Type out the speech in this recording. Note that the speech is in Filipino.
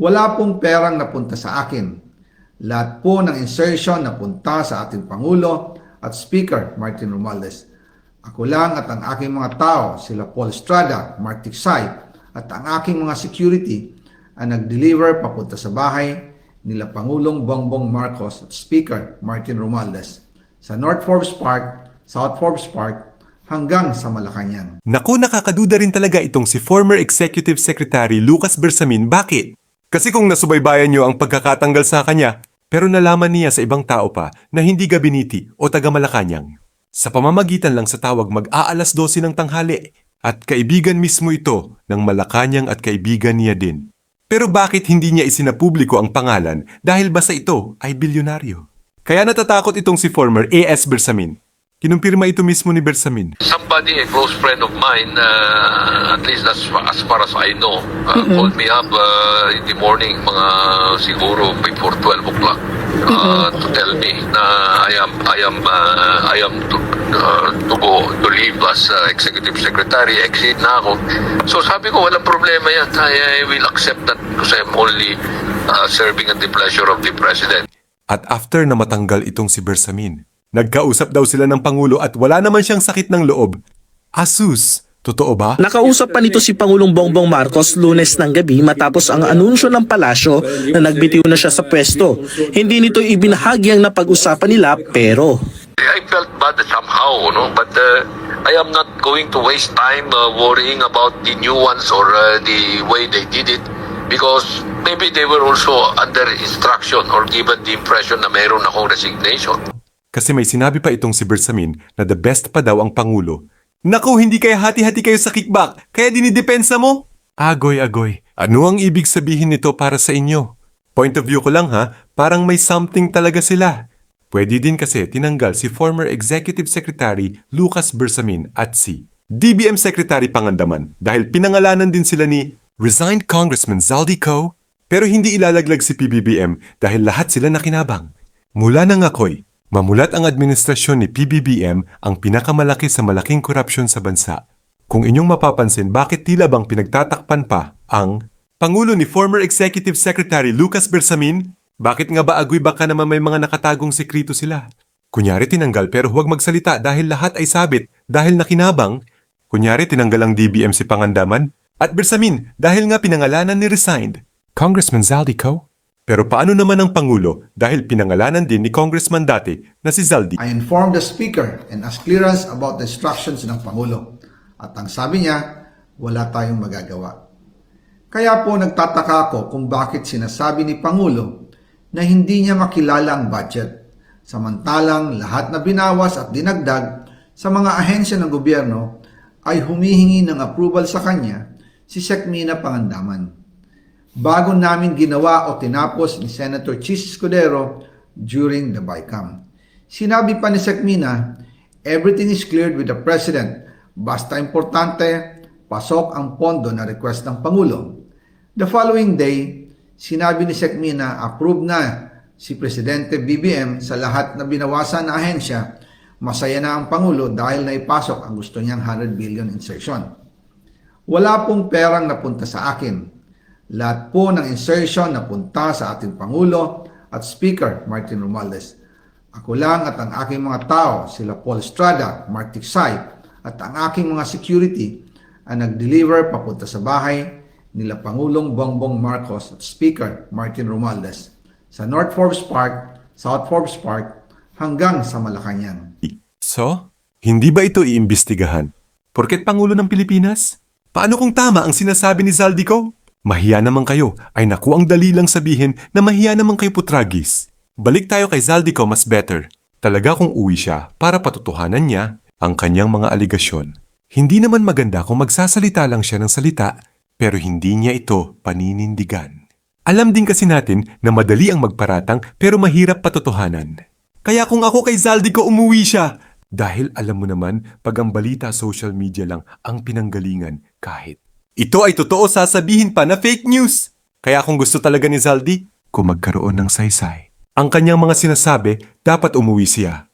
Wala pong perang napunta sa akin. Lahat po ng insertion napunta sa ating Pangulo at Speaker Martin Romualdez. Ako lang at ang aking mga tao, sila Paul Estrada, Mark Tiksay, at ang aking mga security ang nag-deliver papunta sa bahay nila Pangulong Bongbong Marcos at Speaker Martin Romualdez sa North Forbes Park, South Forbes Park, hanggang sa Malacanang. Naku, nakakaduda rin talaga itong si former Executive Secretary Lucas Bersamin. Bakit? Kasi kung nasubaybayan nyo ang pagkakatanggal sa kanya, pero nalaman niya sa ibang tao pa na hindi gabiniti o taga Malacanang. Sa pamamagitan lang sa tawag mag-aalas 12 ng tanghali at kaibigan mismo ito ng Malacanang at kaibigan niya din. Pero bakit hindi niya isinapubliko ang pangalan dahil basta ito ay bilyonaryo? Kaya natatakot itong si former A.S. Bersamin. Kinumpirma ito mismo ni Bersamin. Somebody, a close friend of mine, at least as far as I know, called me up in the morning, mga siguro before 12 o'clock, to tell me na I am to leave as executive secretary, exit na ako. So sabi ko, walang problema yan. I will accept that because I'm only serving at the pleasure of the president. At after na matanggal itong si Bersamin, nagkausap daw sila ng Pangulo at wala naman siyang sakit ng loob. Asus, totoo ba? Nakausap pa nito si Pangulong Bongbong Marcos Lunes ng gabi matapos ang anunsyo ng palasyo na nagbitiw na siya sa pwesto. Hindi nito ibinahagi ang napag-usapan nila pero I felt bad somehow, no? But I am not going to waste time worrying about the nuance or the way they did it because maybe they were also under instruction or given the impression na mayroon akong resignation. Kasi may sinabi pa itong si Bersamin na the best pa daw ang Pangulo. Naku, hindi kaya hati-hati kayo sa kickback, kaya dinidepensa mo? Agoy-agoy, ano ang ibig sabihin nito para sa inyo? Point of view ko lang ha, parang may something talaga sila. Pwede din kasi tinanggal si former Executive Secretary Lucas Bersamin at si DBM Secretary Pangandaman dahil pinangalanan din sila ni resigned Congressman Zaldi Co. Pero hindi ilalaglag si PBBM dahil lahat sila nakinabang. Mula nang ako'y mamulat ang administrasyon ni PBBM ang pinakamalaki sa malaking korupsyon sa bansa. Kung inyong mapapansin bakit tila bang pinagtatakpan pa ang Pangulo ni former Executive Secretary Lucas Bersamin, bakit nga ba agoy baka naman may mga nakatagong sekreto sila? Kunyari tinanggal pero huwag magsalita dahil lahat ay sabit dahil nakinabang. Kunyari tinanggal ang DBM si Pangandaman at Bersamin dahil nga pinangalanan ni resigned Congressman Zaldi Co. Pero paano naman ang Pangulo dahil pinangalanan din ni Congressman dati na si Zaldi? I informed the Speaker and asked clearance about the instructions ng Pangulo. At ang sabi niya, wala tayong magagawa. Kaya po nagtataka ako kung bakit sinasabi ni Pangulo na hindi niya makilala ang budget. Samantalang lahat na binawas at dinagdag sa mga ahensya ng gobyerno ay humihingi ng approval sa kanya si Sec. Mina Pangandaman. Bago namin ginawa o tinapos ni Senator Chis Escudero during the BICAM. Sinabi pa ni Sec. Mina, everything is cleared with the President. Basta importante, pasok ang pondo na request ng Pangulo. The following day, sinabi ni Sec. Mina, approve na si Presidente BBM sa lahat na binawasan na ahensya. Masaya na ang Pangulo dahil naipasok ang gusto niyang 100 billion insertion. Wala pong perang napunta sa akin. Lahat po ng insertion napunta sa ating Pangulo at Speaker Martin Romualdez. Ako lang at ang aking mga tao, sila Paul Estrada, Mark Tiksay, at ang aking mga security ang nag-deliver papunta sa bahay nila Pangulong Bongbong Marcos at Speaker Martin Romualdez sa North Forbes Park, South Forbes Park, hanggang sa Malacanang. So, hindi ba ito iimbestigahan? Porket Pangulo ng Pilipinas? Paano kung tama ang sinasabi ni Zaldi Co? Mahiya naman kayo, ay naku ang dali lang sabihin na mahiya naman kayo putragis. Balik tayo kay Zaldi Co mas better. Talaga kung uwi siya para patutuhanan niya ang kanyang mga aligasyon. Hindi naman maganda kung magsasalita lang siya ng salita pero hindi niya ito paninindigan. Alam din kasi natin na madali ang magparatang pero mahirap patotohanan. Kaya kung ako kay Zaldi Co umuwi siya dahil alam mo naman pag ang balita social media lang ang pinanggalingan kahit ito ay totoo sasabihin pa na fake news. Kaya kung gusto talaga ni Zaldi, kung magkaroon ng saysay, ang kanyang mga sinasabi, dapat umuwi siya.